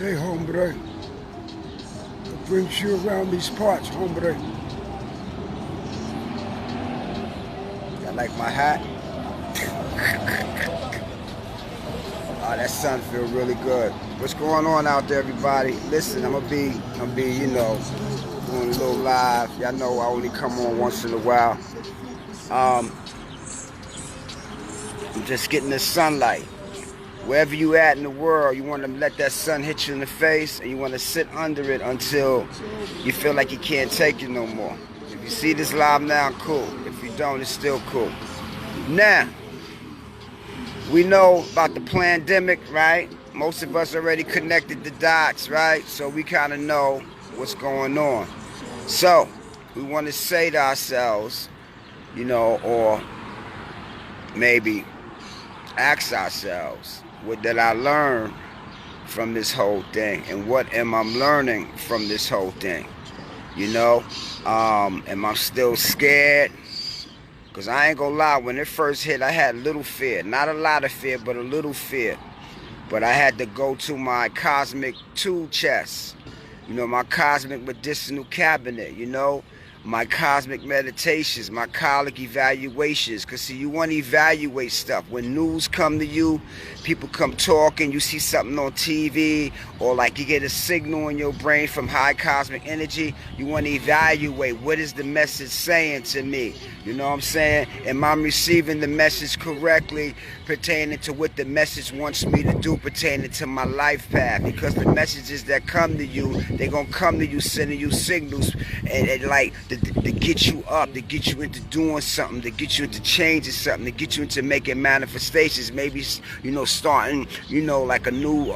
Hey, hombre, what brings you around these parts, hombre? I like my hat. Oh, that sun feel really good. What's going on out there, everybody? Listen, I'm gonna be, doing a little live. Y'all know I only come on once in a while. I'm just getting the sunlight. Wherever you at in the world, you want to let that sun hit you in the face, and you want to sit under it until you feel like you can't take it no more. If you see this live now, cool. If you don't, it's still cool. Now, we know about the pandemic, right? Most of us already connected the dots, right? So we kind of know what's going on. So we want to say to ourselves, or maybe ask ourselves, what did I learn from this whole thing? And what am I learning from this whole thing? Am I still scared? Because I ain't gonna lie, when it first hit, I had a little fear. Not a lot of fear, but a little fear. But I had to go to my cosmic tool chest. My cosmic medicinal cabinet, my cosmic meditations, my cosmic evaluations. Because, see, you want to evaluate stuff. When news come to you, people come talking, you see something on TV, or like you get a signal in your brain from high cosmic energy, you want to evaluate, what is the message saying to me? You know what I'm saying? Am I receiving the message correctly pertaining to what the message wants me to do pertaining to my life path? Because the messages that come to you, they're going to come to you sending you signals and like to get you up, to get you into doing something, to get you into changing something, to get you into making manifestations, maybe, starting, like a new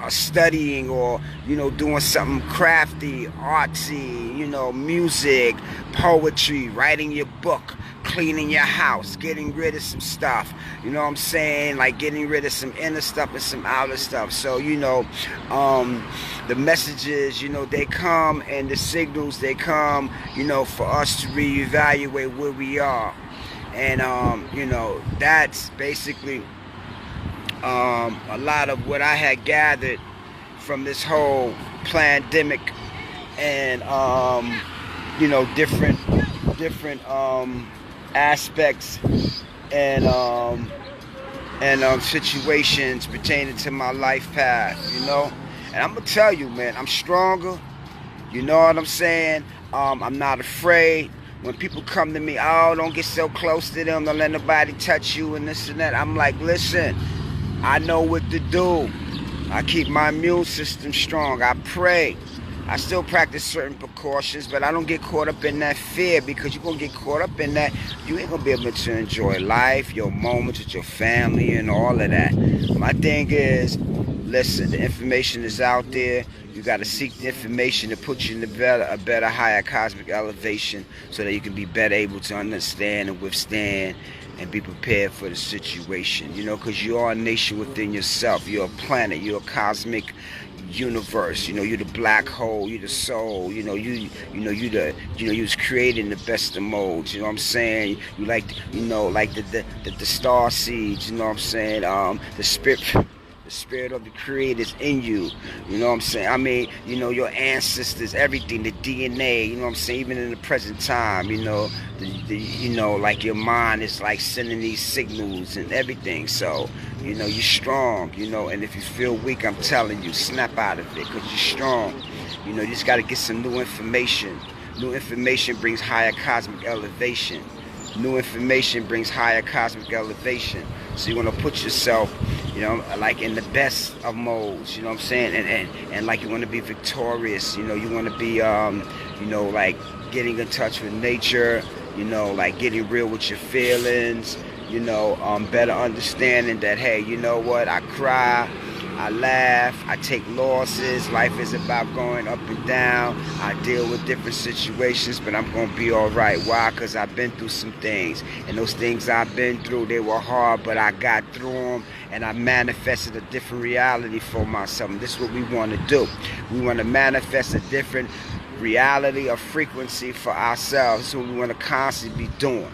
studying, or, doing something crafty, artsy, music, poetry, writing your book, cleaning your house, getting rid of some stuff, you know what I'm saying, like getting rid of some inner stuff and some outer stuff. So, the messages, they come, and the signals, they come, for us to reevaluate where we are. And, that's basically a lot of what I had gathered from this whole pandemic, and, different aspects and situations pertaining to my life path, And I'm gonna tell you, man, I'm stronger. You know what I'm saying? I'm not afraid. When people come to me, oh, don't get so close to them, don't let nobody touch you and this and that. I'm like, listen, I know what to do. I keep my immune system strong. I pray. I still practice certain precautions, but I don't get caught up in that fear, because you're going to get caught up in that. You ain't going to be able to enjoy life, your moments with your family and all of that. My thing is, listen, the information is out there. You got to seek the information to put you in a better, higher cosmic elevation, so that you can be better able to understand and withstand and be prepared for the situation, because you are a nation within yourself. You're a planet. You're a cosmic universe. You're the black hole. You're the soul. You was created in the best of modes. You know what I'm saying? You like, like the star seeds. You know what I'm saying? The spirit of the creator is in you. You know what I'm saying? I mean, your ancestors, everything, the DNA, you know what I'm saying? Even in the present time, like your mind is like sending these signals and everything. So, you're strong, and if you feel weak, I'm telling you, snap out of it, because you're strong. You just got to get some new information. New information brings higher cosmic elevation. New information brings higher cosmic elevation. So you want to put yourself, like in the best of modes, you know what I'm saying? And like you want to be victorious, you want to be, like getting in touch with nature, like getting real with your feelings, better understanding that, hey, you know what, I cry, I laugh, I take losses. Life is about going up and down. I deal with different situations, but I'm going to be all right. Why? Because I've been through some things. And those things I've been through, they were hard, but I got through them, and I manifested a different reality for myself. And this is what we want to do. We want to manifest a different reality or frequency for ourselves. This is what we want to constantly be doing,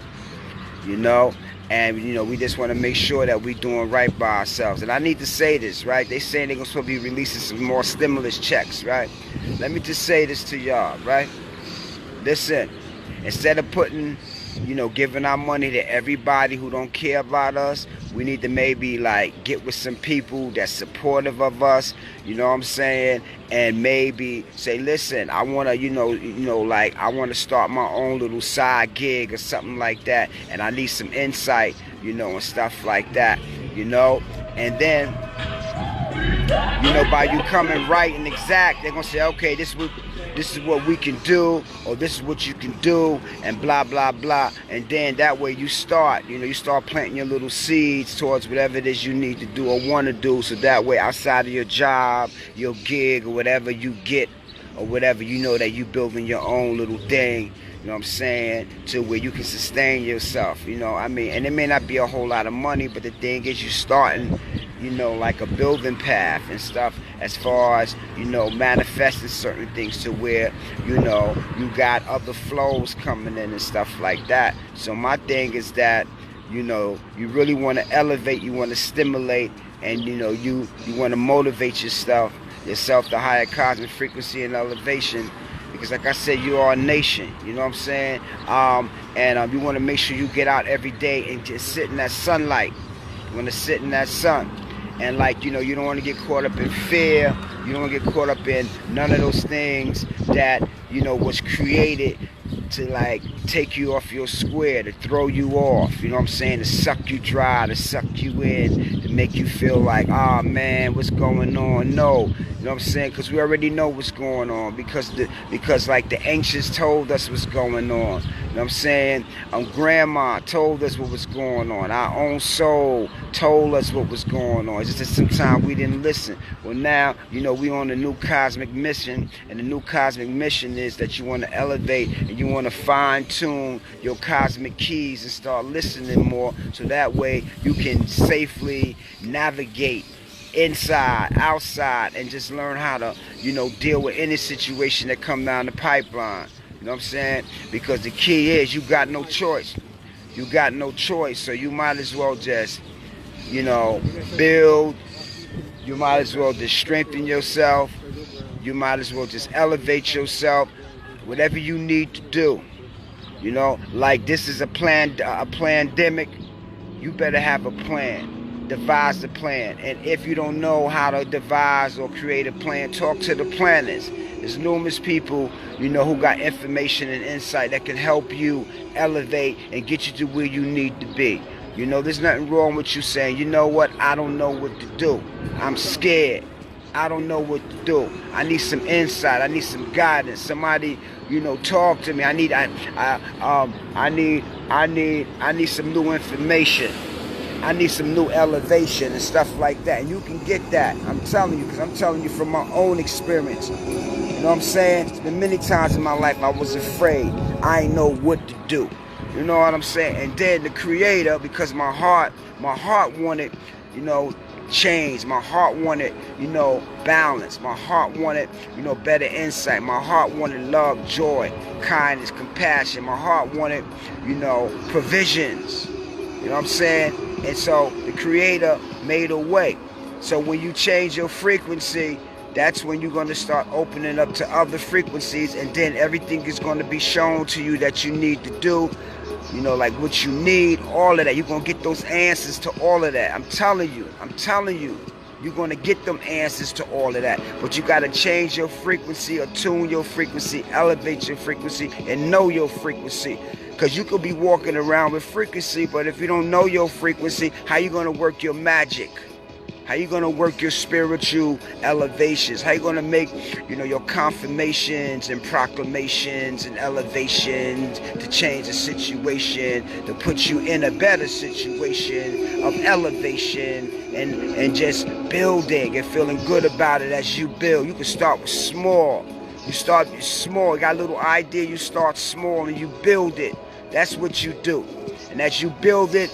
And, you know, we just want to make sure that we're doing right by ourselves. And I need to say this, right? They saying they're supposed to be releasing some more stimulus checks, right? Let me just say this to y'all, right? Listen, instead of putting, you know, giving our money to everybody who don't care about us, we need to maybe like get with some people that's supportive of us, you know what I'm saying? And maybe say, listen, I want to, like I want to start my own little side gig or something like that, and I need some insight, you know, and stuff like that, you know. And then, you know, by you coming right and exact, they're gonna say, okay, this is what we can do, or this is what you can do, and blah blah blah. And then that way you start, you know, you start planting your little seeds towards whatever it is you need to do or want to do. So that way, outside of your job, your gig, or whatever you get, or whatever, you know that you building your own little thing. You know what I'm saying? To where you can sustain yourself. You know, I mean, and it may not be a whole lot of money, but the thing is, you starting, you know, like a building path and stuff, as far as, you know, manifesting certain things to where, you know, you got other flows coming in and stuff like that. So my thing is that, you know, you really want to elevate, you want to stimulate, and, you know, you want to motivate yourself to higher cosmic frequency and elevation. Because like I said, you are a nation, you know what I'm saying? And you want to make sure you get out every day and just sit in that sunlight. You want to sit in that sun. And like, you know, you don't want to get caught up in fear. You don't want to get caught up in none of those things that, you know, was created to like take you off your square, to throw you off, you know what I'm saying, to suck you dry, to suck you in, to make you feel like, oh man, what's going on? No, you know what I'm saying, because we already know what's going on, because like the ancients told us what's going on, you know what I'm saying, grandma told us what was going on, our own soul told us what was going on. It's just that sometimes we didn't listen. Well, now, you know, we on a new cosmic mission, and the new cosmic mission is that you want to elevate and you want to fine-tune your cosmic keys and start listening more, so that way you can safely navigate inside, outside, and just learn how to, you know, deal with any situation that come down the pipeline. You know what I'm saying? Because the key is you got no choice. You got no choice, so you might as well just, you know, build. You might as well just strengthen yourself. You might as well just elevate yourself. Whatever you need to do, you know, like this is a pandemic, you better have a plan, devise the plan. And if you don't know how to devise or create a plan, talk to the planners. There's numerous people, you know, who got information and insight that can help you elevate and get you to where you need to be. You know, there's nothing wrong with you saying, you know what, I don't know what to do, I'm scared, I don't know what to do. I need some insight. I need some guidance. Somebody, you know, talk to me. I need some new information. I need some new elevation and stuff like that. And you can get that. I'm telling you, because I'm telling you from my own experience. You know what I'm saying? There's been many times in my life I was afraid. I ain't know what to do. You know what I'm saying? And then the Creator, because my heart wanted, you know, change. My heart wanted, you know, balance. My heart wanted, you know, better insight. My heart wanted love, joy, kindness, compassion. My heart wanted, you know, provisions. You know what I'm saying? And so the Creator made a way. So when you change your frequency, that's when you're going to start opening up to other frequencies, and then everything is going to be shown to you that you need to do. You know, like what you need, all of that. You're going to get those answers to all of that. I'm telling you. You're going to get them answers to all of that. But you got to change your frequency, or tune your frequency, elevate your frequency, and know your frequency. Because you could be walking around with frequency, but if you don't know your frequency, how you going to work your magic? How you going to work your spiritual elevations? How you going to make, you know, your confirmations and proclamations and elevations to change the situation, to put you in a better situation of elevation and just building and feeling good about it as you build. You can start with small. You start small. You got a little idea. You start small and you build it. That's what you do. And as you build it,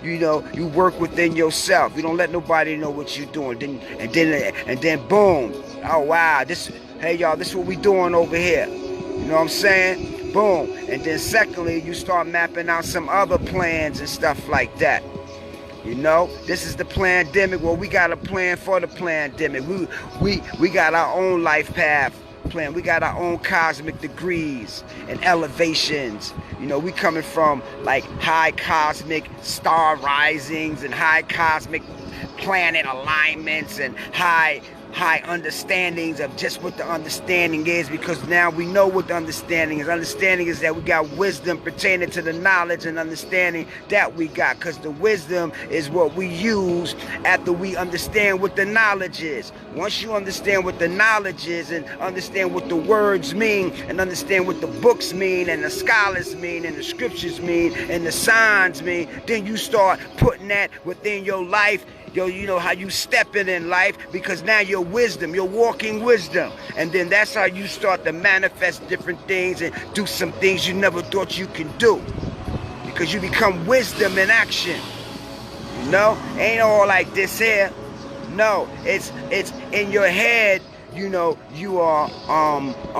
you know, you work within yourself. You don't let nobody know what you're doing. And then boom. Oh wow, hey y'all, this is what we doing over here. You know what I'm saying? Boom. And then secondly, you start mapping out some other plans and stuff like that. You know, this is the pandemic. Well, we got a plan for the pandemic. We got our own life path plan. We got our own cosmic degrees and elevations. You know, we coming from like high cosmic star risings and high cosmic planet alignments and high understandings of just what the understanding is, because now we know what the understanding is. Understanding is that we got wisdom pertaining to the knowledge and understanding that we got, because the wisdom is what we use after we understand what the knowledge is. Once you understand what the knowledge is and understand what the words mean and understand what the books mean and the scholars mean and the scriptures mean and the signs mean, then you start putting that within your life. Yo, you know how you stepping in life, because now you're wisdom, you're walking wisdom. And then that's how you start to manifest different things and do some things you never thought you can do, because you become wisdom in action. You know, ain't all like this here. No, it's in your head. You know, you are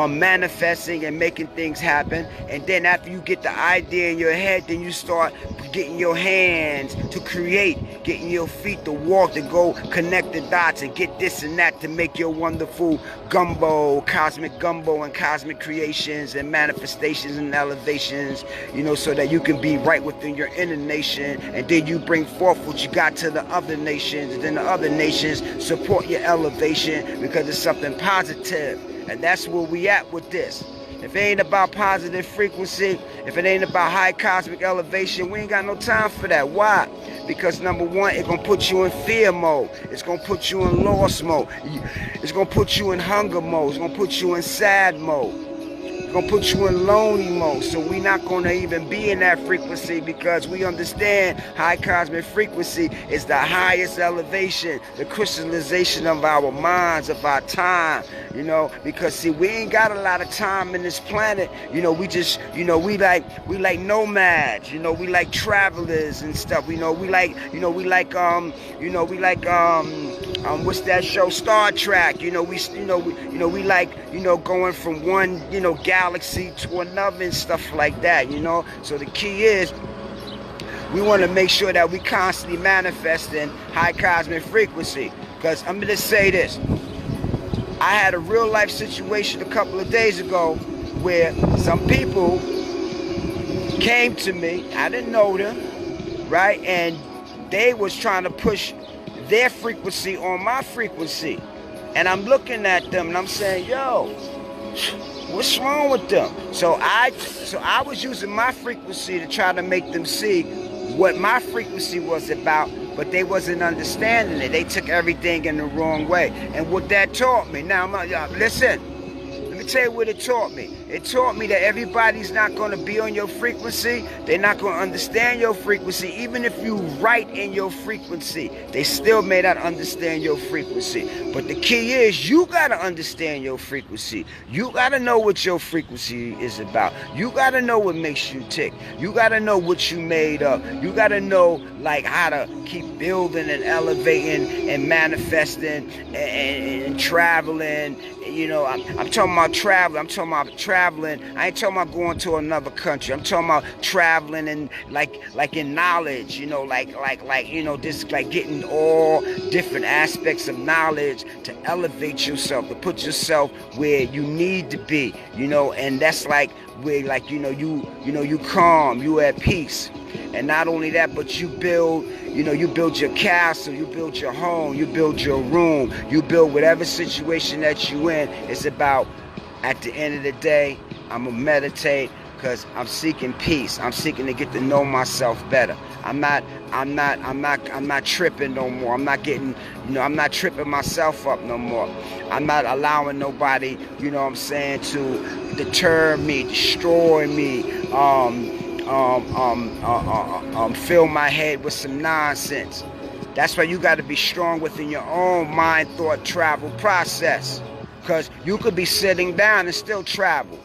manifesting and making things happen. And then after you get the idea in your head, then you start getting your hands to create, getting your feet to walk, to go connect the dots and get this and that to make your wonderful gumbo, cosmic gumbo and cosmic creations and manifestations and elevations, you know, so that you can be right within your inner nation. And then you bring forth what you got to the other nations, and then the other nations support your elevation, because it's something positive. And that's where we at with this. If it ain't about positive frequency, if it ain't about high cosmic elevation, we ain't got no time for that. Why? Because number one, it's gonna put you in fear mode. It's gonna put you in loss mode. It's gonna put you in hunger mode. It's gonna put you in sad mode. It's gonna put you in lonely mode. So we not gonna even be in that frequency, because we understand high cosmic frequency is the highest elevation, the crystallization of our minds, of our time, you know, because see, we ain't got a lot of time in this planet. You know, we just, you know, we like nomads, you know, we like travelers and stuff. We like what's that show, Star Trek? You know, we like, you know, going from one, you know, galaxy to another and stuff like that, you know. So the key is we want to make sure that we constantly manifesting high cosmic frequency. Because I'm going to say this. I had a real life situation a couple of days ago where some people came to me. I didn't know them, right? And they was trying to push their frequency on my frequency. And I'm looking at them and I'm saying, yo, what's wrong with them? So I was using my frequency to try to make them see what my frequency was about, but they wasn't understanding it. They took everything in the wrong way. And what that taught me, now, listen, let me tell you what it taught me. It taught me that everybody's not going to be on your frequency. They're not going to understand your frequency. Even if you write in your frequency, they still may not understand your frequency. But the key is you got to understand your frequency. You got to know what your frequency is about. You got to know what makes you tick. You got to know what you made up. You got to know like how to keep building and elevating and manifesting and traveling. You know, I'm talking about traveling. I'm talking about traveling. I ain't talking about going to another country. I'm talking about traveling and like in knowledge, you know, like you know, this like getting all different aspects of knowledge to elevate yourself, to put yourself where you need to be, you know. And that's like where, like, you calm, you at peace. And not only that, but you build your castle, you build your home, you build your room, you build whatever situation that you in. It's about, at the end of the day, I'm gonna meditate because I'm seeking peace. I'm seeking to get to know myself better. I'm not tripping no more. I'm not getting, I'm not tripping myself up no more. I'm not allowing nobody, you know what I'm saying, to deter me, destroy me, fill my head with some nonsense. That's why you got to be strong within your own mind, thought, travel process. Because you could be sitting down and still travel.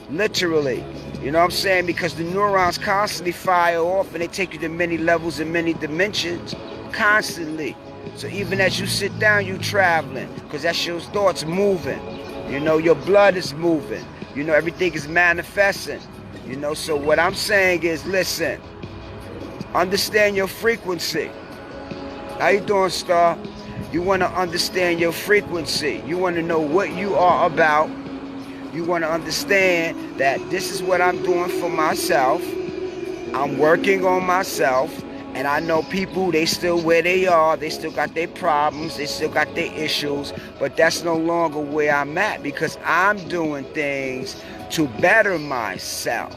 Literally. You know what I'm saying? Because the neurons constantly fire off and they take you to many levels and many dimensions. Constantly. So even as you sit down, you traveling. Because that's your thoughts moving. You know, your blood is moving. You know, everything is manifesting. You know, so what I'm saying is, listen, understand your frequency. How you doing, Star? You want to understand your frequency. You want to know what you are about. You want to understand that this is what I'm doing for myself. I'm working on myself. And I know people, they still where they are. They still got their problems. They still got their issues. But that's no longer where I'm at, because I'm doing things to better myself.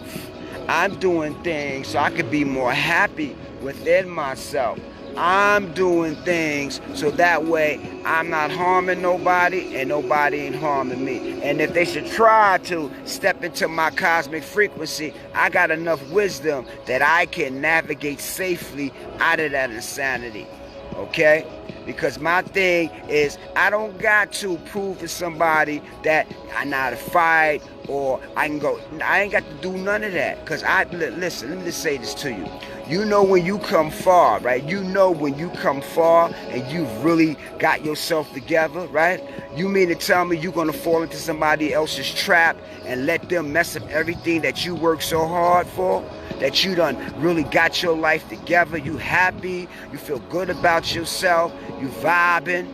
I'm doing things so I could be more happy within myself. I'm doing things so that way I'm not harming nobody and nobody ain't harming me. And if they should try to step into my cosmic frequency, I got enough wisdom that I can navigate safely out of that insanity. Okay? Because my thing is, I don't got to prove to somebody that I know how to fight, or I can go. I ain't got to do none of that. Because listen, let me just say this to you. You know when you come far, right? You know when you come far and you've really got yourself together, right? You mean to tell me you're going to fall into somebody else's trap and let them mess up everything that you worked so hard for? That you done really got your life together, you happy, you feel good about yourself, you vibing,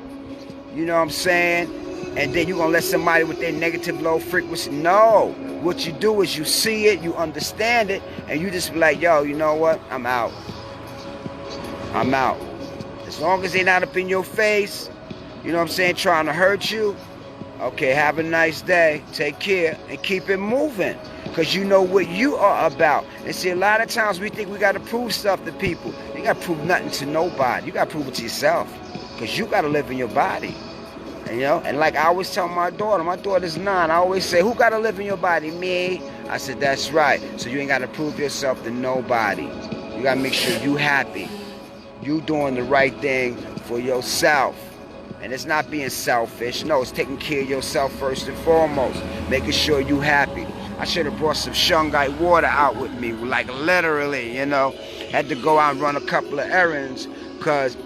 you know what I'm saying? And then you're going to let somebody with their negative low frequency, no. What you do is you see it, you understand it, and you just be like, yo, you know what? I'm out. I'm out. As long as they're not up in your face, you know what I'm saying, trying to hurt you, okay, have a nice day, take care, and keep it moving. Because you know what you are about. And see, a lot of times we think we got to prove stuff to people. You got to prove nothing to nobody. You got to prove it to yourself. Because you got to live in your body. You know? And like I always tell my daughter's 9. I always say, who got to live in your body? Me. I said, that's right. So you ain't got to prove yourself to nobody. You got to make sure you happy. You doing the right thing for yourself. And it's not being selfish. No, it's taking care of yourself first and foremost. Making sure you happy. I should have brought some shungite water out with me, like literally, you know. Had to go out and run a couple of errands because,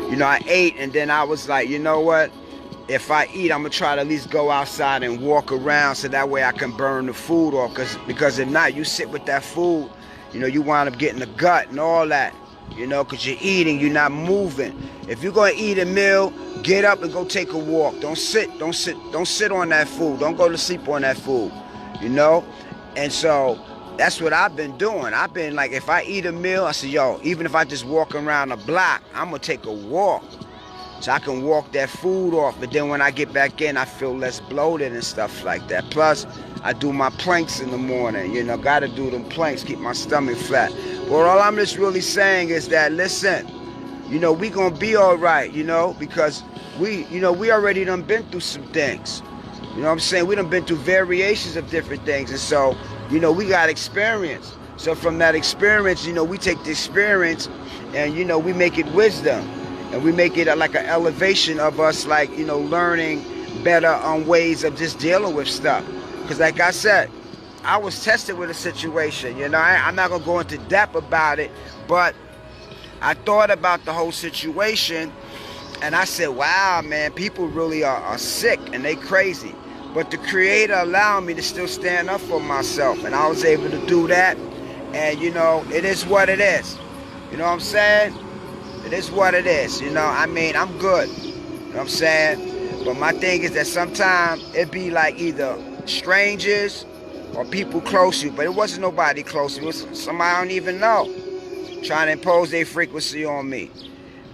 you know, I ate and then I was like, you know what? If I eat, I'm going to try to at least go outside and walk around so that way I can burn the food off. Because if not, you sit with that food, you know, you wind up getting the gut and all that, you know, because you're eating, you're not moving. If you're going to eat a meal, get up and go take a walk. Don't sit on that food. Don't go to sleep on that food, you know? And so that's what I've been doing. I've been like, if I eat a meal, I say, yo, even if I just walk around the block, I'm going to take a walk so I can walk that food off. But then when I get back in, I feel less bloated and stuff like that. Plus, I do my planks in the morning, you know, got to do them planks, keep my stomach flat. But all I'm just really saying is that, listen, you know, we gonna be all right, you know, because we already done been through some things. You know what I'm saying? We done been through variations of different things. And so, you know, we got experience. So from that experience, you know, we take the experience and, you know, we make it wisdom. And we make it like an elevation of us, like, you know, learning better ways of just dealing with stuff. Because like I said, I was tested with a situation, you know, I'm not going to go into depth about it, but I thought about the whole situation and I said, wow, man, people really are sick and they crazy. But the Creator allowed me to still stand up for myself, and I was able to do that. And, you know, it is what it is. You know what I'm saying? It is what it is. You know, I mean, I'm good. You know what I'm saying? But my thing is that sometimes it be like either strangers or people close to you. But it wasn't nobody close to me. It was somebody I don't even know trying to impose their frequency on me,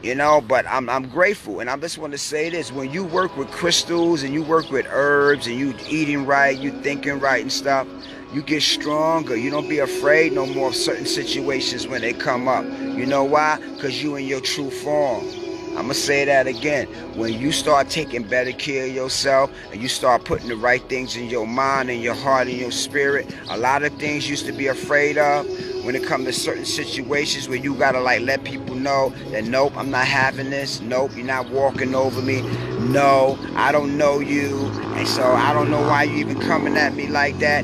you know. But I'm grateful, and I just want to say this: when you work with crystals and you work with herbs and you eating right, you thinking right and stuff, you get stronger. You don't be afraid no more of certain situations when they come up. You know why? Because you in your true form. I'm going to say that again. When you start taking better care of yourself and you start putting the right things in your mind and your heart and your spirit, a lot of things you used to be afraid of when it comes to certain situations where you got to like let people know that, nope, I'm not having this. Nope, you're not walking over me. No, I don't know you. And so I don't know why you even coming at me like that.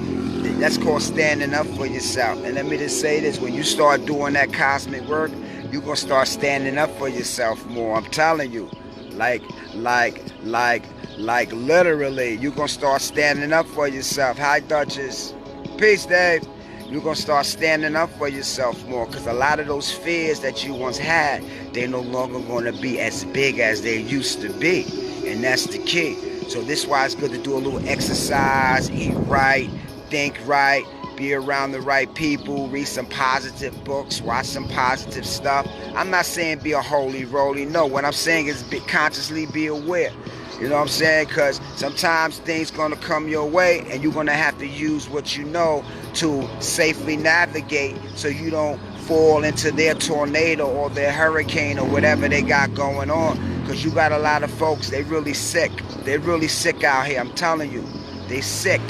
That's called standing up for yourself. And let me just say this, when you start doing that cosmic work, you're going to start standing up for yourself more. I'm telling you. Like literally, you're gonna start standing up for yourself. Hi, Duchess. Peace, Dave. You're gonna start standing up for yourself more, because a lot of those fears that you once had, they're no longer gonna be as big as they used to be. And that's the key. So this is why it's good to do a little exercise, eat right, think right, be around the right people, read some positive books, watch some positive stuff. I'm not saying be a holy roly. No, what I'm saying is consciously be aware. You know what I'm saying? Because sometimes things going to come your way and you're going to have to use what you know to safely navigate so you don't fall into their tornado or their hurricane or whatever they got going on. Because you got a lot of folks, they really sick. They're really sick out here. I'm telling you, they sick.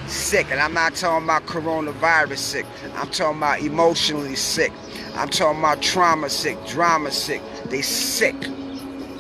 Sick. And I'm not talking about coronavirus sick. I'm talking about emotionally sick. I'm talking about trauma sick, drama sick. They sick.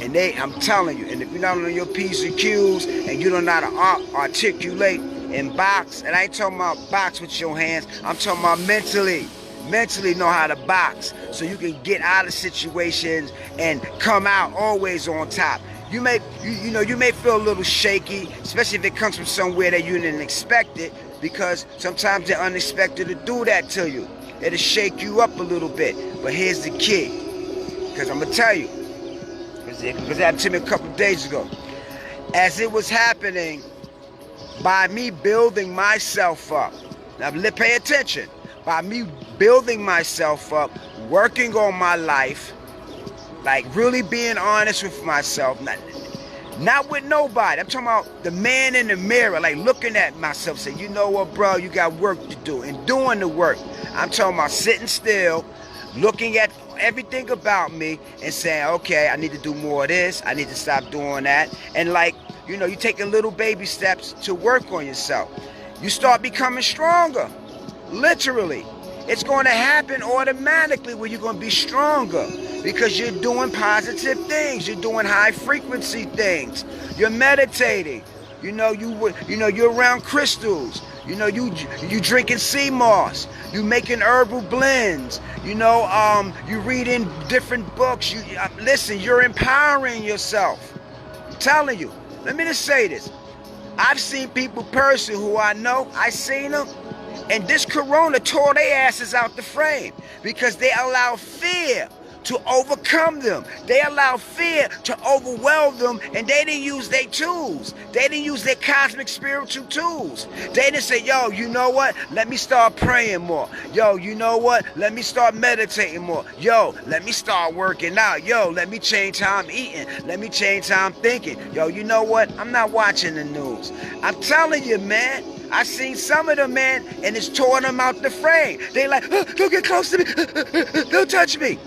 And I'm telling you, and if you're not on your P's and Q's and you don't know how to articulate and box, and I ain't talking about box with your hands, I'm talking about mentally know how to box so you can get out of situations and come out always on top. You may feel a little shaky, especially if it comes from somewhere that you didn't expect it, because sometimes they're unexpected to do that to you. It'll shake you up a little bit. But here's the key, because I'm gonna tell you, because it happened to me a couple of days ago. As it was happening, by me building myself up, now pay attention, by me building myself up, working on my life, like really being honest with myself, not with nobody. I'm talking about the man in the mirror, like looking at myself, saying, you know what, bro, you got work to do, and doing the work. I'm talking about sitting still, looking at everything about me and saying, okay, I need to do more of this, I need to stop doing that. And like, you know, you're taking little baby steps to work on yourself. You start becoming stronger. Literally. It's going to happen automatically where you're going to be stronger, because you're doing positive things. You're doing high frequency things. You're meditating. You're around crystals. You drinking sea moss. You making herbal blends. You reading different books. Listen, you're empowering yourself. I'm telling you. Let me just say this. I've seen people personally who I know. I seen them. And this corona tore their asses out the frame, because they allow fear to overcome them. They allow fear to overwhelm them, and they didn't use their tools. They didn't use their cosmic spiritual tools. They didn't say, yo, you know what? Let me start praying more. Yo, you know what? Let me start meditating more. Yo, let me start working out. Yo, let me change how I'm eating. Let me change how I'm thinking. Yo, you know what? I'm not watching the news. I'm telling you, man. I seen some of them, man, and it's torn them out the frame. They like, oh, don't get close to me. Don't touch me.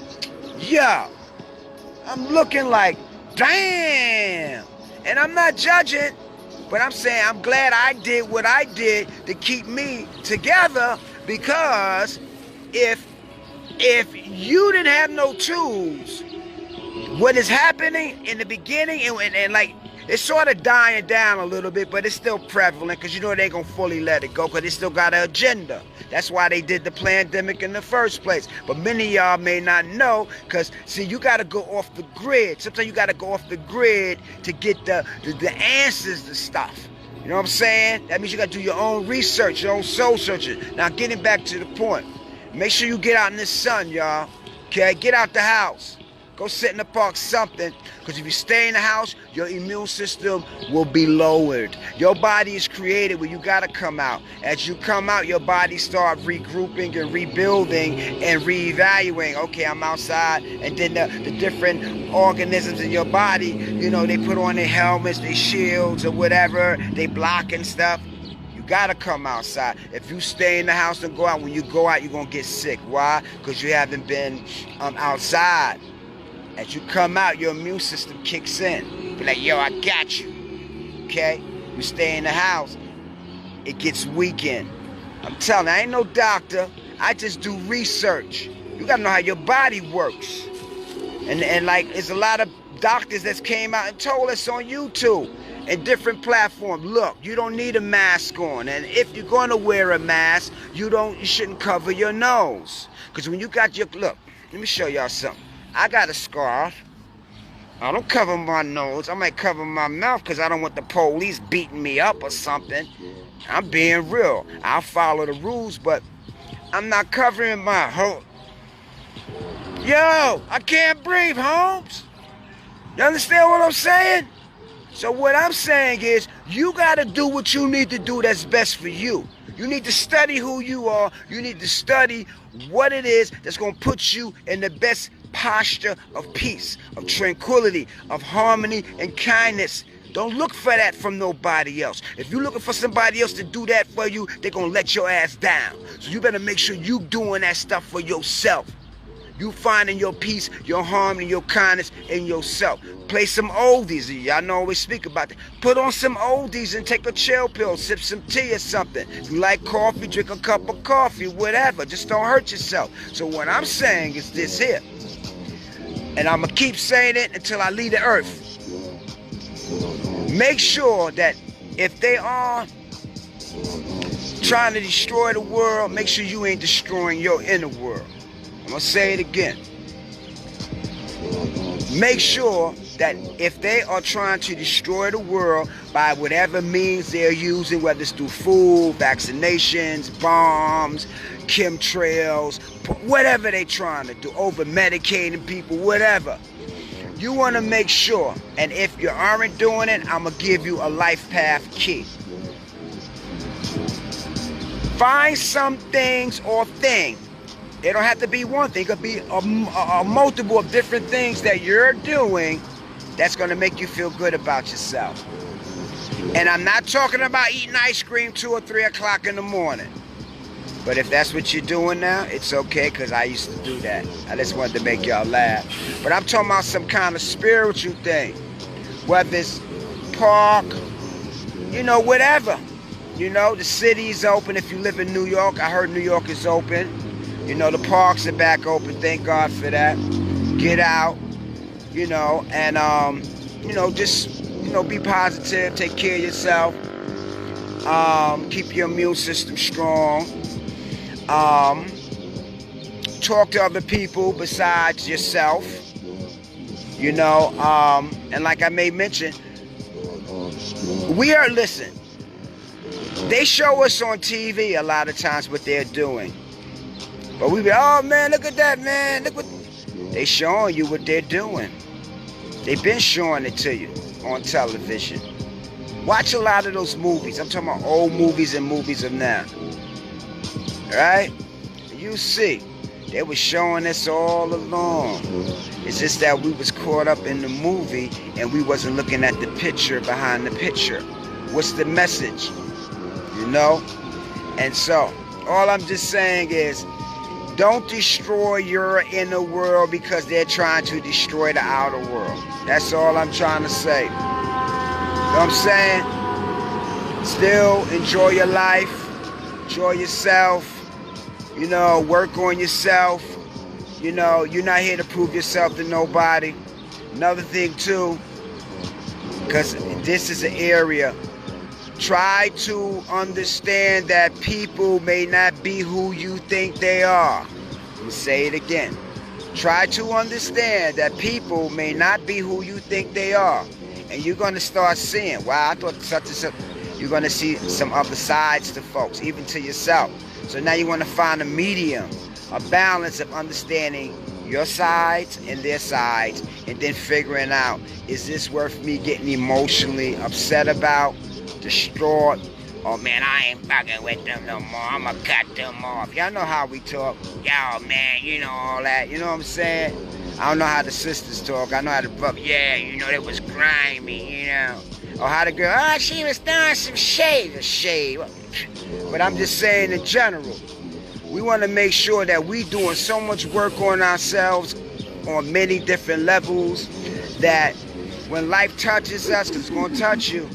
Yeah, I'm looking like, damn. And I'm not judging, but I'm saying I'm glad I did what I did to keep me together, because if you didn't have no tools, what is happening in the beginning, and like, it's sort of dying down a little bit, but it's still prevalent, because they ain't gonna fully let it go, because they still got an agenda. That's why they did the pandemic in the first place. But many of y'all may not know, because see, you gotta go off the grid. Sometimes you gotta go off the grid to get the answers to stuff. You know what I'm saying? That means you gotta do your own research, your own soul searching. Now, getting back to the point, make sure you get out in the sun, y'all. Okay, get out the house. Go sit in the park, something, because if you stay in the house, your immune system will be lowered. Your body is created where you got to come out. As you come out, your body start regrouping and rebuilding and reevaluating. Okay, I'm outside. And then the different organisms in your body, they put on their helmets, their shields or whatever, they blocking stuff. You got to come outside. If you stay in the house and go out, when you go out, you're going to get sick. Why? Because you haven't been outside. As you come out, your immune system kicks in. Be like, yo, I got you. Okay? You stay in the house, it gets weakened. I'm telling you, I ain't no doctor. I just do research. You gotta know how your body works. And like, there's a lot of doctors that came out and told us on YouTube and different platforms, look, you don't need a mask on. And if you're gonna wear a mask, you shouldn't cover your nose. Because when you got look, let me show y'all something. I got a scarf, I don't cover my nose. I might cover my mouth because I don't want the police beating me up or something. I'm being real. I'll follow the rules, but I'm not covering my whole... Yo, I can't breathe, Holmes. You understand what I'm saying? So what I'm saying is, you got to do what you need to do that's best for you. You need to study who you are. You need to study what it is that's going to put you in the best posture of peace, of tranquility, of harmony and kindness. Don't look for that from nobody else. If you're looking for somebody else to do that for you, they're going to let your ass down. So you better make sure you doing that stuff for yourself. You finding your peace, your harmony, your kindness in yourself. Play some oldies. Y'all know I always speak about that. Put on some oldies and take a chill pill. Sip some tea or something. If you like coffee, drink a cup of coffee, whatever. Just don't hurt yourself. So what I'm saying is this here. And I'm going to keep saying it until I leave the earth. Make sure that if they are trying to destroy the world, make sure you ain't destroying your inner world. I'm going to say it again. Make sure that if they are trying to destroy the world by whatever means they're using, whether it's through food, vaccinations, bombs, chemtrails, whatever they're trying to do, over-medicating people, whatever, you want to make sure, and if you aren't doing it, I'm going to give you a life path key. Find some things or thing. It don't have to be one thing. It could be a multiple of different things that you're doing that's going to make you feel good about yourself. And I'm not talking about eating ice cream 2 or 3 o'clock in the morning. But if that's what you're doing now, it's okay, because I used to do that. I just wanted to make y'all laugh. But I'm talking about some kind of spiritual thing. Whether it's park, you know, whatever. You know, the city's open. If you live in New York, I heard New York is open. You know, the parks are back open. Thank God for that. Get out, you know, and, you know, just, you know, be positive. Take care of yourself. Keep your immune system strong. Talk to other people besides yourself. You know, and like I may mention, listen, they show us on TV a lot of times what they're doing. But we be, oh man, look at that, man. Look what they showing you what they're doing. They've been showing it to you on television. Watch a lot of those movies. I'm talking about old movies and movies of now. Right? You see, they were showing us all along. It's just that we was caught up in the movie and we wasn't looking at the picture behind the picture. What's the message? You know? And so, all I'm just saying is, don't destroy your inner world because they're trying to destroy the outer world. That's all I'm trying to say. You know what I'm saying? Still enjoy your life. Enjoy yourself. You know, work on yourself. You know, you're not here to prove yourself to nobody. Another thing too, because this is an area, try to understand that people may not be who you think they are. Let me say it again. Try to understand that people may not be who you think they are. And you're going to start seeing, wow, I thought such and such. You're going to see some other sides to folks, even to yourself. So now you want to find a medium, a balance of understanding your sides and their sides, and then figuring out, is this worth me getting emotionally upset about, distraught? Oh man, I ain't fucking with them no more. I'ma cut them off. Y'all know how we talk. Yo man, you know all that. You know what I'm saying? I don't know how the sisters talk. I know how the brother, yeah, you know, that was grimy, you know. Or how the girl, oh, she was throwing some shade. But I'm just saying in general, we want to make sure that we doing so much work on ourselves on many different levels that when life touches us, because it's going to touch you,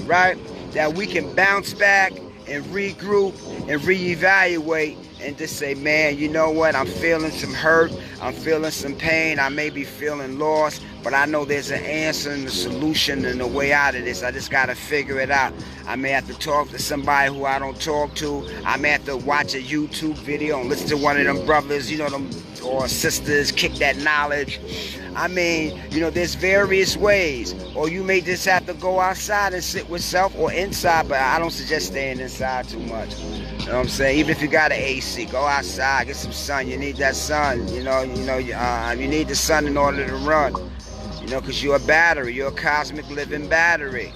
right? That we can bounce back and regroup and reevaluate and just say, man, you know what? I'm feeling some hurt. I'm feeling some pain. I may be feeling lost, but I know there's an answer and a solution and a way out of this. I just got to figure it out. I may have to talk to somebody who I don't talk to. I may have to watch a YouTube video and listen to one of them brothers, you know, them or sisters, kick that knowledge. I mean, you know, there's various ways. Or you may just have to go outside and sit with self, or inside, but I don't suggest staying inside too much. You know what I'm saying? Even if you got an AC, go outside, get some sun. You need that sun. You need the sun in order to run. You know, because you're a battery. You're a cosmic living battery.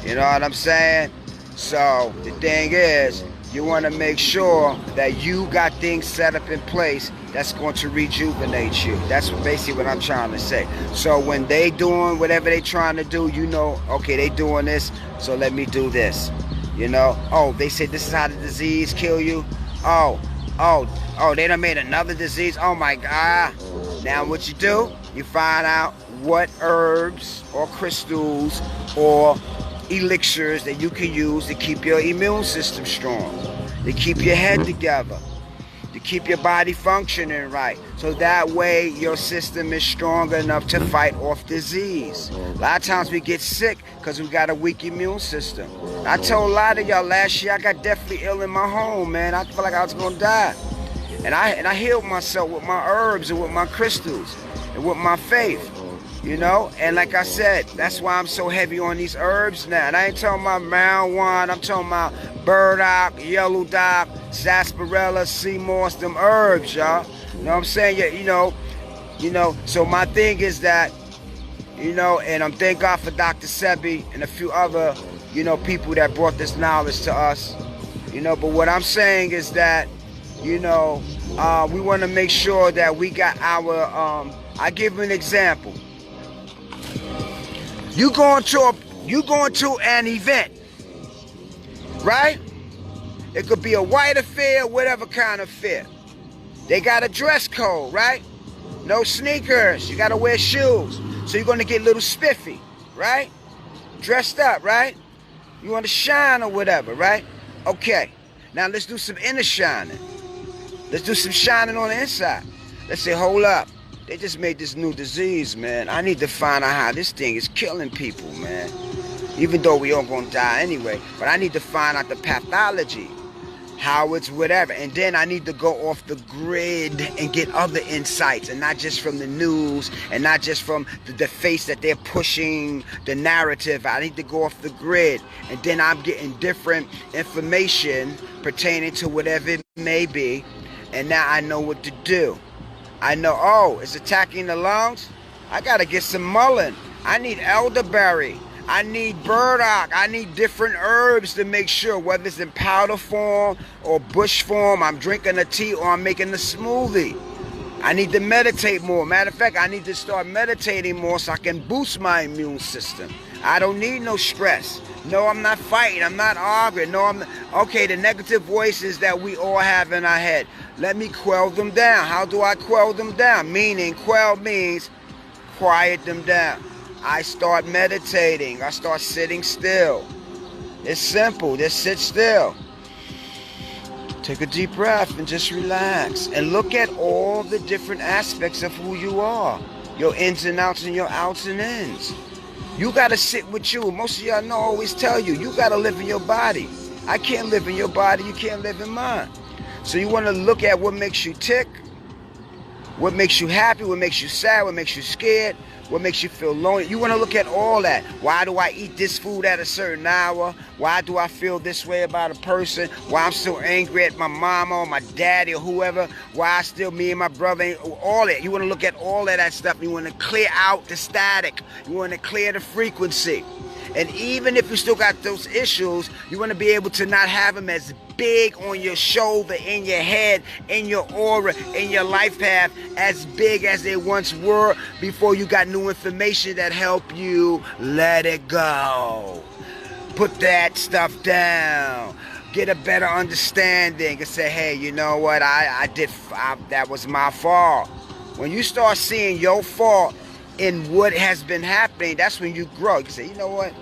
You know what I'm saying? So the thing is, you want to make sure that you got things set up in place that's going to rejuvenate you. That's basically what I'm trying to say. So when they doing whatever they trying to do, you know, okay, they doing this, so let me do this. You know, oh, they said this is how the disease kill you. Oh, they done made another disease. Oh my God. Now what you do, you find out what herbs or crystals or elixirs that you can use to keep your immune system strong, to keep your head together, to keep your body functioning right, so that way your system is strong enough to fight off disease. A lot of times we get sick because we got a weak immune system. I told a lot of y'all last year I got deathly ill in my home, man. I felt like I was gonna die, and I healed myself with my herbs and with my crystals and with my faith. You know, and like I said, that's why I'm so heavy on these herbs now. And I ain't talking about marijuana, I'm talking about burdock, yellow dock, sarsaparilla, sea moss, them herbs, y'all. You know what I'm saying? Yeah, you know, so my thing is that, you know, and I'm thank God for Dr. Sebi and a few other, you know, people that brought this knowledge to us. You know, but what I'm saying is that, you know, we want to make sure that we got our, I give you an example. You going to an event, right? It could be a white affair, whatever kind of affair. They got a dress code, right? No sneakers. You got to wear shoes. So you're going to get a little spiffy, right? Dressed up, right? You want to shine or whatever, right? Okay. Now let's do some inner shining. Let's do some shining on the inside. Let's say, hold up. They just made this new disease, man. I need to find out how this thing is killing people, man. Even though we all gonna die anyway. But I need to find out the pathology, how it's whatever. And then I need to go off the grid and get other insights, and not just from the news, and not just from the face that they're pushing the narrative. I need to go off the grid. And then I'm getting different information pertaining to whatever it may be. And now I know what to do. I know, oh, it's attacking the lungs. I gotta get some mullein. I need elderberry. I need burdock. I need different herbs to make sure, whether it's in powder form or bush form, I'm drinking a tea or I'm making a smoothie. I need to meditate more. Matter of fact, I need to start meditating more so I can boost my immune system. I don't need no stress. No, I'm not fighting. I'm not arguing. No, I'm not. Okay, the negative voices that we all have in our head, let me quell them down. How do I quell them down? Meaning, quell means quiet them down. I start meditating. I start sitting still. It's simple. Just sit still. Take a deep breath and just relax. And look at all the different aspects of who you are. Your ins and outs and your outs and ins. You got to sit with you. Most of y'all know, I always tell you, you got to live in your body. I can't live in your body. You can't live in mine. So you want to look at what makes you tick, what makes you happy, what makes you sad, what makes you scared, what makes you feel lonely. You want to look at all that. Why do I eat this food at a certain hour? Why do I feel this way about a person? Why I'm so angry at my mama or my daddy or whoever? Why I still, me and my brother, all that. You want to look at all of that stuff. You want to clear out the static. You want to clear the frequency. And even if you still got those issues, you want to be able to not have them as big on your shoulder, in your head, in your aura, in your life path, as big as they once were before you got new information that help you let it go. Put that stuff down. Get a better understanding and say, hey, you know what, that was my fault. When you start seeing your fault in what has been happening, that's when you grow. You can say, you know what?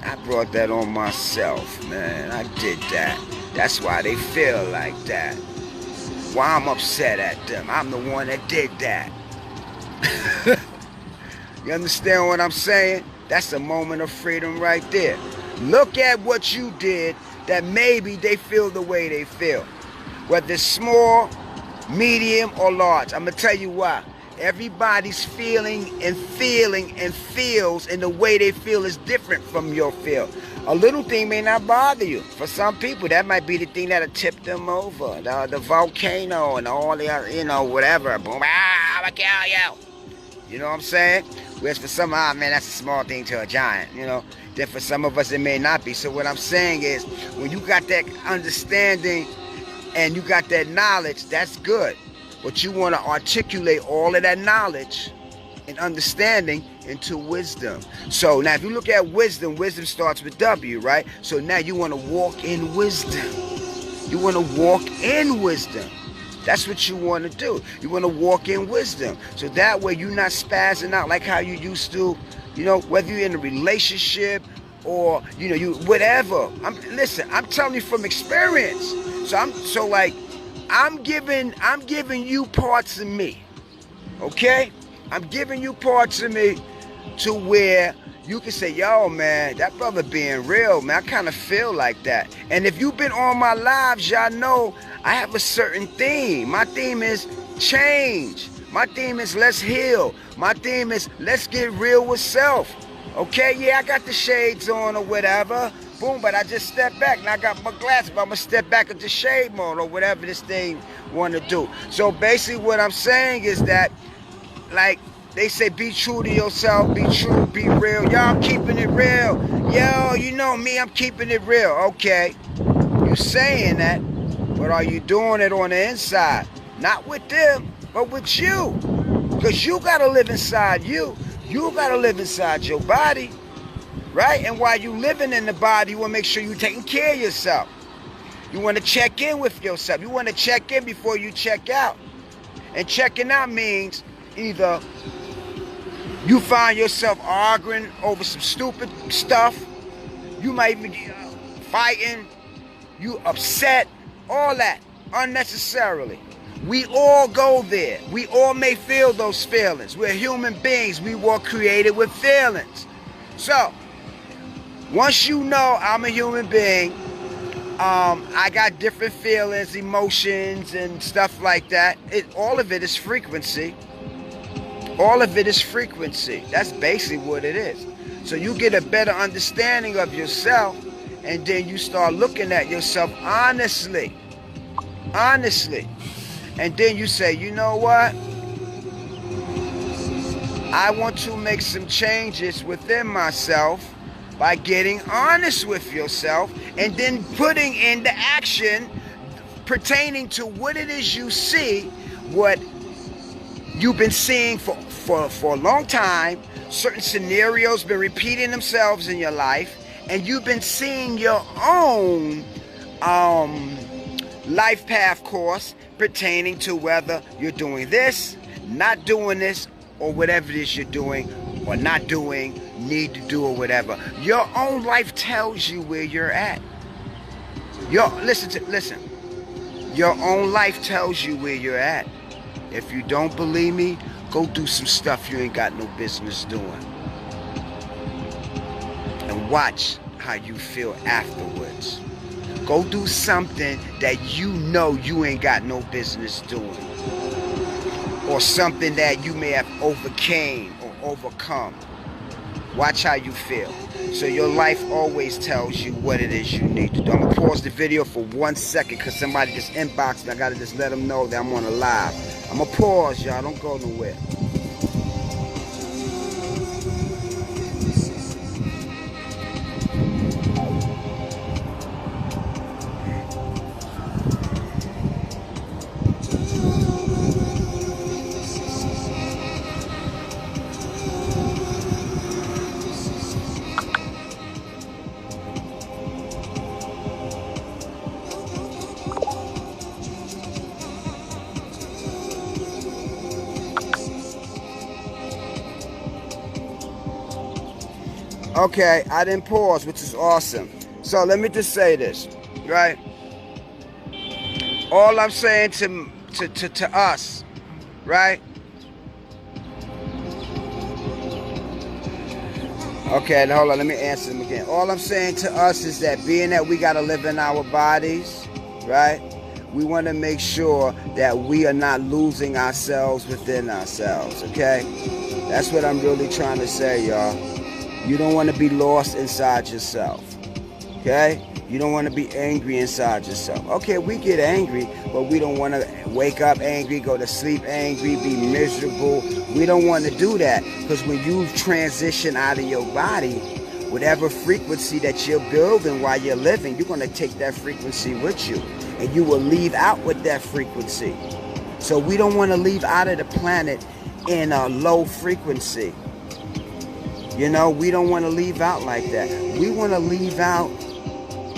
I brought that on myself, man. I did that. That's why they feel like that. Why I'm upset at them. I'm the one that did that. You understand what I'm saying? That's a moment of freedom right there. Look at what you did that maybe they feel the way they feel. Whether it's small, medium, or large. I'm going to tell you why. Everybody's feeling and feels, and the way they feel is different from your feel. A little thing may not bother you. For some people, that might be the thing that'll tip them over. The volcano and all the other, whatever. Boom, I'm going to kill you. You know what I'm saying? Whereas for some, man, that's a small thing to a giant, Then for some of us, it may not be. So what I'm saying is, when you got that understanding and you got that knowledge, that's good. But you want to articulate all of that knowledge and understanding into wisdom. So now if you look at wisdom, wisdom starts with W, right? So now you want to walk in wisdom. You want to walk in wisdom. That's what you want to do. You want to walk in wisdom. So that way you're not spazzing out like how you used to, whether you're in a relationship or, you whatever. Listen, I'm telling you from experience. I'm giving you parts of me. Okay? I'm giving you parts of me to where you can say, yo, man, that brother being real, man, I kind of feel like that. And if you've been on my lives, y'all know I have a certain theme. My theme is change. My theme is let's heal. My theme is let's get real with self. Okay, yeah, I got the shades on or whatever. Boom, but I just step back. Now I got my glasses, but I'm going to step back into shade mode or whatever this thing want to do. So basically what I'm saying is that, like, they say be true to yourself, be true, be real. Y'all, I'm keeping it real. Yo, you know me, I'm keeping it real. Okay, you saying that, but are you doing it on the inside? Not with them, but with you. Because you got to live inside you. You got to live inside your body, right? And while you living in the body, you want to make sure you're taking care of yourself. You want to check in with yourself. You want to check in before you check out. And checking out means either you find yourself arguing over some stupid stuff. You might be fighting. You upset. All that unnecessarily. We all go there. We all may feel those feelings. We're human beings. We were created with feelings. So, once you know I'm a human being, I got different feelings, emotions, and stuff like that. All of it is frequency. All of it is frequency. That's basically what it is. So you get a better understanding of yourself, and then you start looking at yourself honestly. Honestly. And then you say, you know what? I want to make some changes within myself by getting honest with yourself and then putting into action pertaining to what it is you see, what you've been seeing for a long time. Certain scenarios been repeating themselves in your life, and you've been seeing your own life path course pertaining to whether you're doing this, not doing this, or whatever it is you're doing or not doing, need to do, or whatever. Your own life tells you where you're at. Listen. Your own life tells you where you're at. If you don't believe me, go do some stuff you ain't got no business doing. And watch how you feel afterwards. Go do something that you know you ain't got no business doing. Or something that you may have overcame or overcome. Watch how you feel. So your life always tells you what it is you need to do. I'm going to pause the video for 1 second because somebody just inboxed me. I got to just let them know that I'm on a live. I'm going to pause, y'all. Don't go nowhere. Okay, I didn't pause, which is awesome. So let me just say this, right? All I'm saying to us, right? Okay, hold on, let me answer them again. All I'm saying to us is that being that we got to live in our bodies, right? We want to make sure that we are not losing ourselves within ourselves, okay? That's what I'm really trying to say, y'all. You don't want to be lost inside yourself, okay? You don't want to be angry inside yourself. Okay, we get angry, but we don't want to wake up angry, go to sleep angry, be miserable. We don't want to do that, because when you transition out of your body, whatever frequency that you're building while you're living, you're going to take that frequency with you, and you will leave out with that frequency. So we don't want to leave out of the planet in a low frequency. You know, we don't want to leave out like that. We want to leave out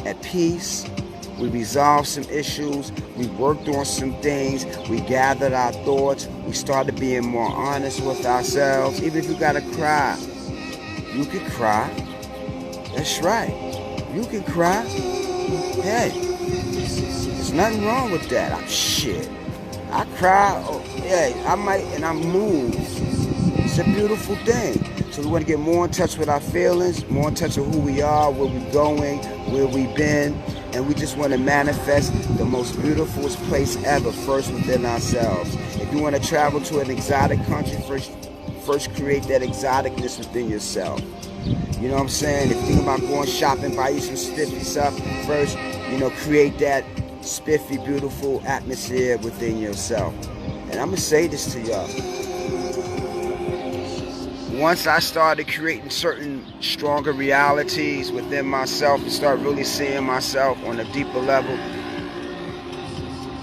at peace. We resolved some issues. We worked on some things. We gathered our thoughts. We started being more honest with ourselves. Even if you gotta cry, you can cry. That's right. You can cry. Hey, there's nothing wrong with that. I cry. Oh, yeah, I might, and I'm moved. It's a beautiful thing. So we want to get more in touch with our feelings, more in touch with who we are, where we're going, where we've been, and we just want to manifest the most beautiful place ever first within ourselves. If you want to travel to an exotic country, first create that exoticness within yourself. You know what I'm saying? If you think about going shopping, buy you some spiffy stuff, first, you know, create that spiffy, beautiful atmosphere within yourself. And I'm going to say this to y'all. Once I started creating certain stronger realities within myself and start really seeing myself on a deeper level,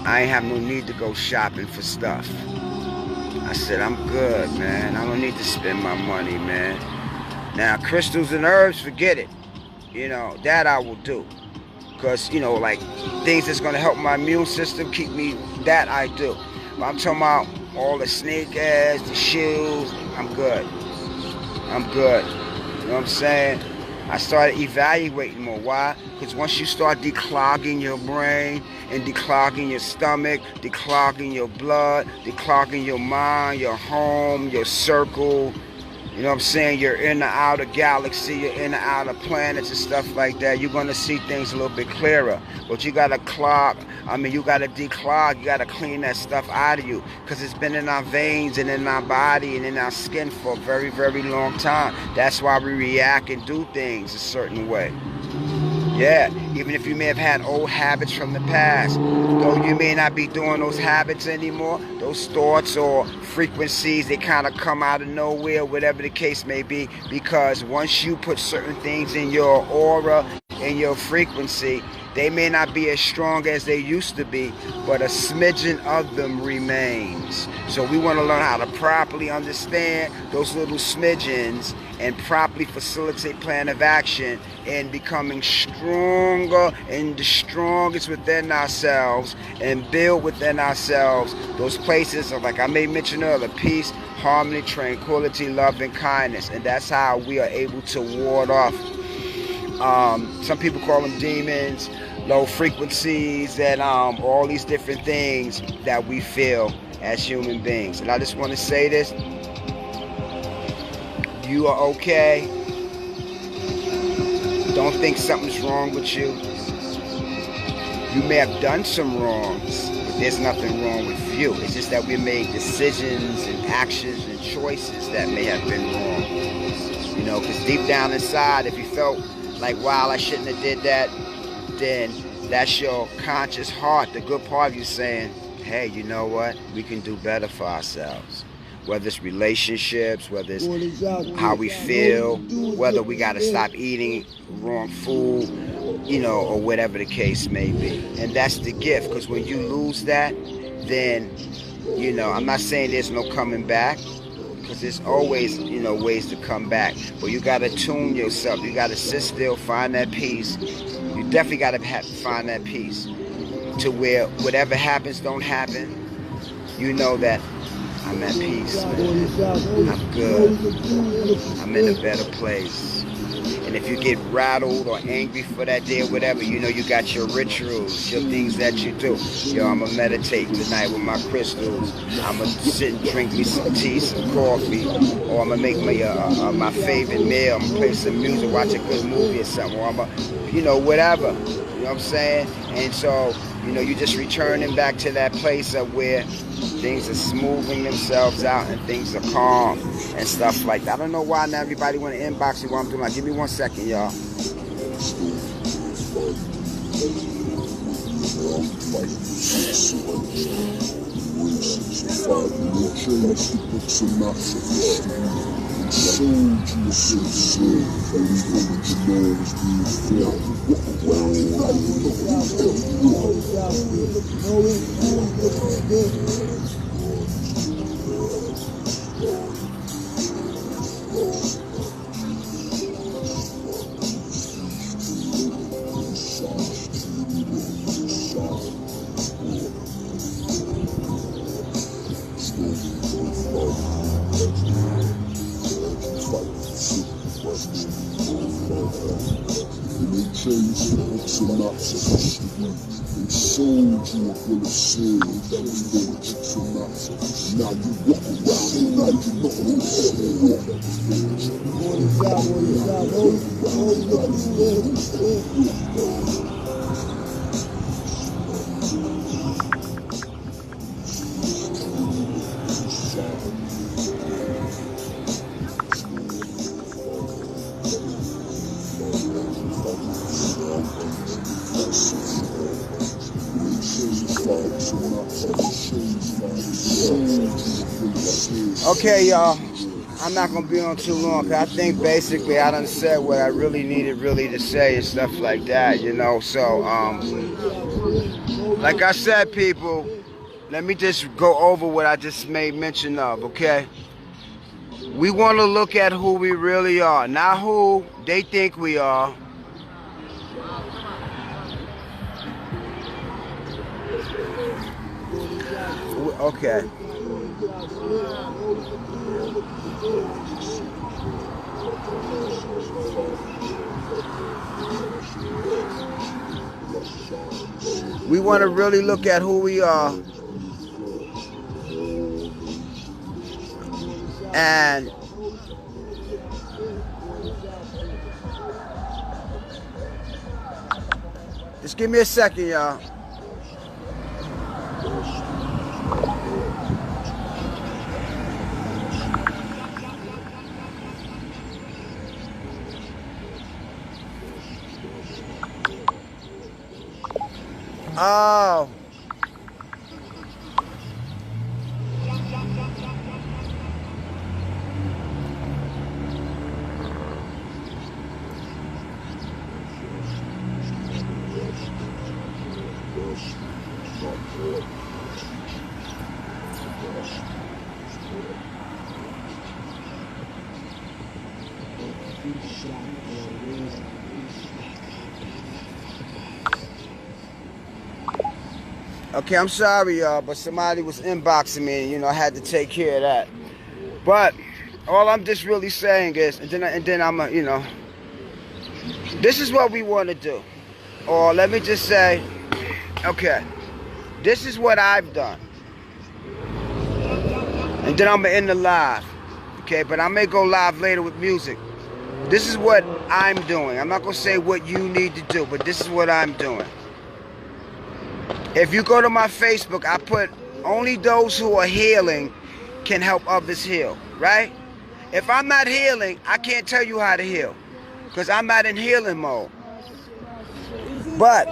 I ain't have no need to go shopping for stuff. I said, I'm good, man. I don't need to spend my money, man. Now, crystals and herbs, forget it. You know, that I will do. Because, you know, like, things that's going to help my immune system, keep me, that I do. But I'm talking about all the sneakers, the shoes, I'm good. I'm good. You know what I'm saying? I started evaluating more. Why? Because once you start declogging your brain and declogging your stomach, declogging your blood, declogging your mind, your home, your circle, you know what I'm saying, your inner outer galaxy, your inner outer planets and stuff like that, you're going to see things a little bit clearer. But you got to you got to declog, you got to clean that stuff out of you, because it's been in our veins and in our body and in our skin for a very, very long time. That's why we react and do things a certain way. Yeah, even if you may have had old habits from the past, though you may not be doing those habits anymore, those thoughts or frequencies, they kind of come out of nowhere, whatever the case may be, because once you put certain things in your aura, in your frequency, they may not be as strong as they used to be, but a smidgen of them remains. So we want to learn how to properly understand those little smidgens and properly facilitate plan of action in becoming stronger and the strongest within ourselves, and build within ourselves those places of, like I may mention earlier, peace, harmony, tranquility, love, and kindness. And that's how we are able to ward off some people call them demons, low frequencies, and all these different things that we feel as human beings. And I just want to say this: you are okay. Don't think something's wrong with you. You may have done some wrongs, but there's nothing wrong with you. It's just that we made decisions and actions and choices that may have been wrong. You know, because deep down inside, if you felt like, wow, I shouldn't have did that, then that's your conscious heart, the good part of you saying, hey, you know what? We can do better for ourselves. Whether it's relationships, whether it's how we feel, whether we got to stop eating wrong food, you know, or whatever the case may be. And that's the gift, because when you lose that, then, you know, I'm not saying there's no coming back, because there's always, you know, ways to come back. But you got to tune yourself. You got to sit still, find that peace. You definitely got to find that peace to where whatever happens, don't happen. You know that I'm at peace, man. I'm good. I'm in a better place. And if you get rattled or angry for that day or whatever, you know you got your rituals, your things that you do. Yo, I'm going to meditate tonight with my crystals. I'm going to sit and drink me some tea, some coffee. Or I'm going to make my favorite meal. I'm going to play some music, watch a good movie or something. Or I'm going to, you know, whatever. You know what I'm saying? And so, you know, you're just returning back to that place of where things are smoothing themselves out and things are calm and stuff like that. I don't know why now everybody want to inbox me while I'm doing that. Give me 1 second, y'all. Okay, y'all, I'm not going to be on too long, because I think basically I done said what I really needed to say and stuff like that, you know. So, like I said, people, let me just go over what I just made mention of, okay? We want to look at who we really are, not who they think we are. Okay. We want to really look at who we are and just give me a second, y'all. Oh. Okay, I'm sorry, y'all, but somebody was inboxing me, and, you know, I had to take care of that. But all I'm just really saying is, and then I'm, you know, this is what we want to do. Or let me just say, okay, this is what I've done. And then I'm going to end the live, okay? But I may go live later with music. This is what I'm doing. I'm not going to say what you need to do, but this is what I'm doing. If you go to my Facebook, I put only those who are healing can help others heal, right? If I'm not healing, I can't tell you how to heal because I'm not in healing mode. But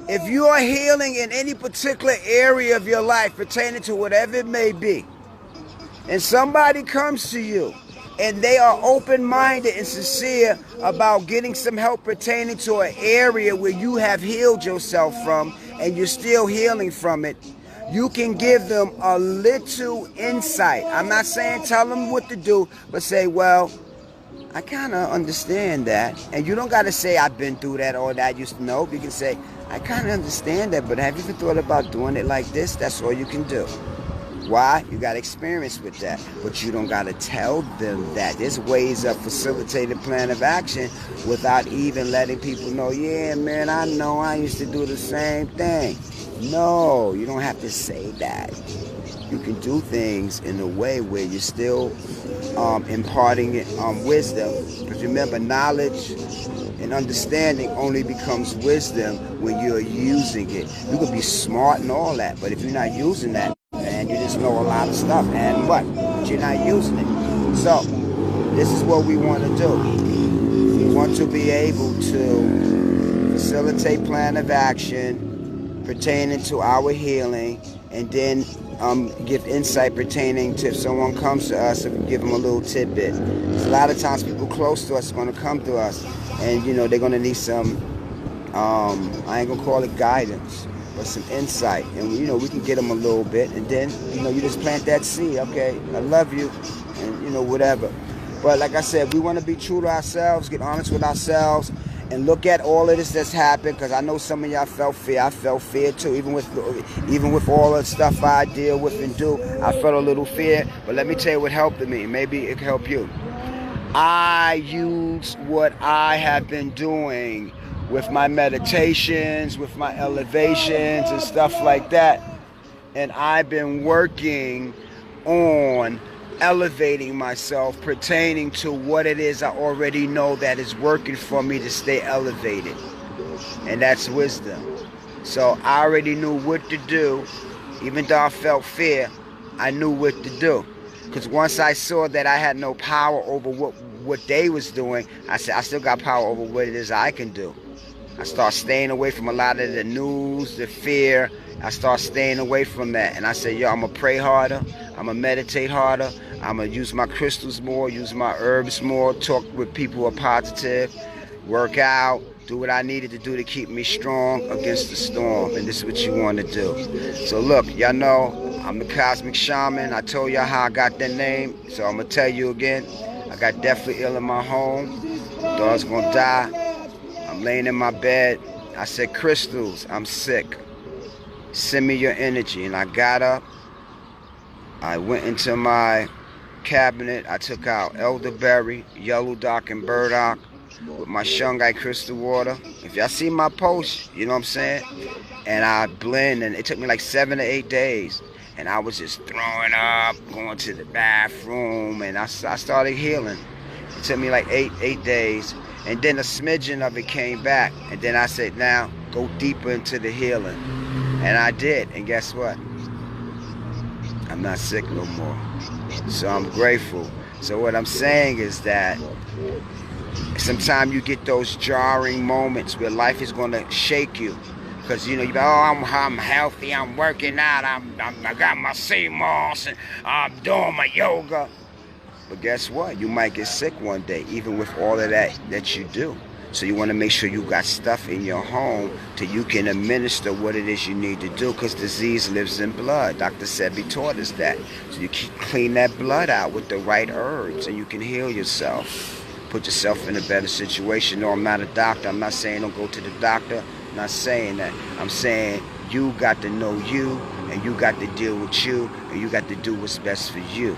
if you are healing in any particular area of your life pertaining to whatever it may be, and somebody comes to you and they are open-minded and sincere about getting some help pertaining to an area where you have healed yourself from and you're still healing from it, you can give them a little insight. I'm not saying tell them what to do, but say, well, I kind of understand that. And you don't got to say, I've been through that or that I used to know. You can say, I kind of understand that, but have you ever thought about doing it like this? That's all you can do. Why? You got experience with that. But you don't got to tell them that. There's ways of facilitating plan of action without even letting people know, yeah, man, I know I used to do the same thing. No, you don't have to say that. You can do things in a way where you're still imparting wisdom. Because remember, knowledge and understanding only becomes wisdom when you're using it. You could be smart and all that, but if you're not using that, man, you just know a lot of stuff. And what? But you're not using it. So, this is what we want to do. We want to be able to facilitate plan of action pertaining to our healing, and then give insight pertaining to if someone comes to us, and give them a little tidbit. Because a lot of times people close to us are going to come to us, and you know they're going to need some, I ain't going to call it guidance, but some insight. And you know we can get them a little bit, and then you know you just plant that seed. Okay, I love you, and you know whatever. But like I said, we want to be true to ourselves, get honest with ourselves, and look at all of this that's happened, because I know some of y'all felt fear. I felt fear too, even with all the stuff I deal with and do. I felt a little fear, but let me tell you what helped me. Maybe it can help you. I use what I have been doing with my meditations, with my elevations and stuff like that, and I've been working on elevating myself pertaining to what it is I already know that is working for me to stay elevated, and that's wisdom. So I already knew what to do. Even though I felt fear, I knew what to do, because once I saw that I had no power over what they was doing, I said I still got power over what it is I can do. I start staying away from a lot of the news, the fear. I start staying away from that, and I said, yo, I'm gonna pray harder, I'm gonna meditate harder, I'm gonna use my crystals more, use my herbs more, talk with people who are positive, work out, do what I needed to do to keep me strong against the storm. And this is what you want to do. So look, y'all know I'm the Cosmic Shaman. I told y'all how I got that name, so I'm gonna tell you again. I got deathly ill in my home. Dog's gonna die. I'm laying in my bed. I said, crystals, I'm sick. Send me your energy. And I got up. I went into my cabinet. I took out elderberry, yellow dock, and burdock with my shungite crystal water. If y'all see my post, you know what I'm saying? And I blend, and it took me like 7 to 8 days. And I was just throwing up, going to the bathroom, and I started healing. It took me like eight days. And then a smidgen of it came back. And then I said, now go deeper into the healing. And I did. And guess what? I'm not sick no more. So I'm grateful. So what I'm saying is that sometimes you get those jarring moments where life is going to shake you. Because, you know, you're like, oh, I'm healthy, I'm working out, I got my sea moss, and I'm doing my yoga. But guess what? You might get sick one day, even with all of that you do. So you want to make sure you got stuff in your home till you can administer what it is you need to do, because disease lives in blood. Dr. Sebi taught us that. So you clean that blood out with the right herbs, and you can heal yourself. Put yourself in a better situation. No, I'm not a doctor. I'm not saying don't go to the doctor. I'm not saying that. I'm saying you got to know you, and you got to deal with you, and you got to do what's best for you.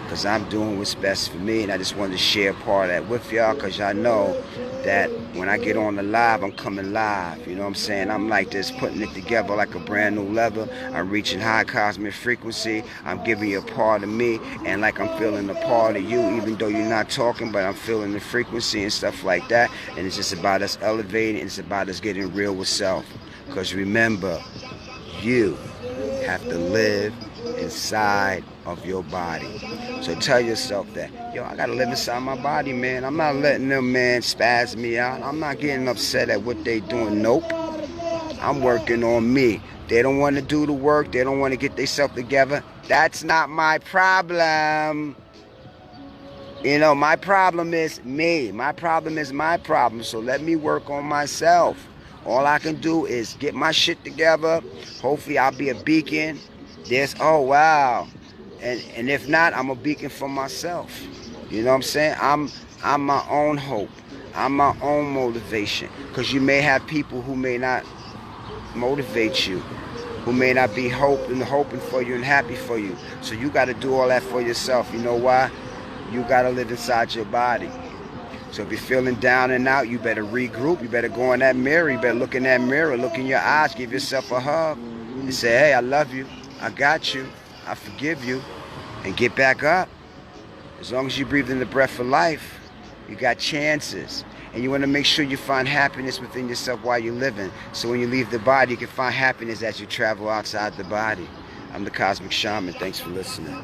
Because I'm doing what's best for me, and I just wanted to share part of that with y'all, because y'all know that when I get on the live, I'm coming live. You know what I'm saying? I'm like this, putting it together like a brand new level. I'm reaching high cosmic frequency. I'm giving you a part of me, and like I'm feeling a part of you, even though you're not talking, but I'm feeling the frequency and stuff like that. And it's just about us elevating. It's about us getting real with self. Because remember, you have to live inside of your body. So tell yourself that, yo, I gotta live inside my body, man. I'm not letting them, man, spaz me out. I'm not getting upset at what they doing. Nope. I'm working on me. They don't want to do the work. They don't want to get themselves together. That's not my problem. You know, my problem is me. My problem is my problem. So let me work on myself. All I can do is get my shit together. Hopefully I'll be a beacon. Oh wow, and if not, I'm a beacon for myself. You know what I'm saying? I'm my own hope. I'm my own motivation. Because you may have people who may not motivate you. who may not be hoping for you and happy for you. So you got to do all that for yourself. You know why? You got to live inside your body. So if you're feeling down and out, you better regroup. You better go in that mirror. You better look in that mirror. Look in your eyes. Give yourself a hug. And say, hey, I love you. I got you. I forgive you. And get back up. As long as you breathe in the breath of life, you got chances. And you want to make sure you find happiness within yourself while you're living. So when you leave the body, you can find happiness as you travel outside the body. I'm the Cosmic Shaman. Thanks for listening.